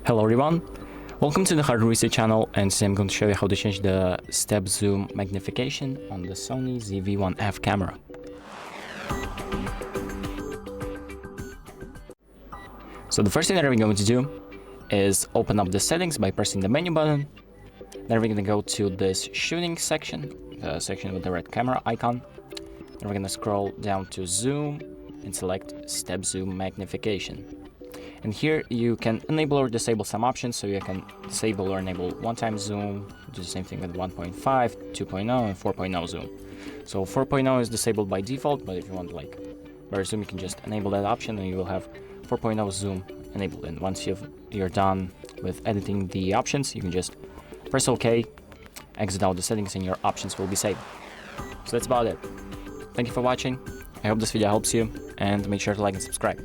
Hello everyone, welcome to the HardReset channel, and today I'm going to show you how to change the step zoom magnification on the SONY ZV-1F camera. So the first thing that we're going to do is open up the settings by pressing the menu button. Then we're going to go to this shooting section, the section with the red camera icon. Then we're going to scroll down to zoom and select step zoom magnification. And here you can enable or disable some options, so you can disable or enable one-time zoom, do the same thing with 1.5, 2.0, and 4.0 zoom. So 4.0 is disabled by default, but if you want like better zoom, you can just enable that option and you will have 4.0 zoom enabled. And once you're done with editing the options, you can just press OK, exit out the settings, and your options will be saved. So that's about it. Thank you for watching. I hope this video helps you, and make sure to like and subscribe.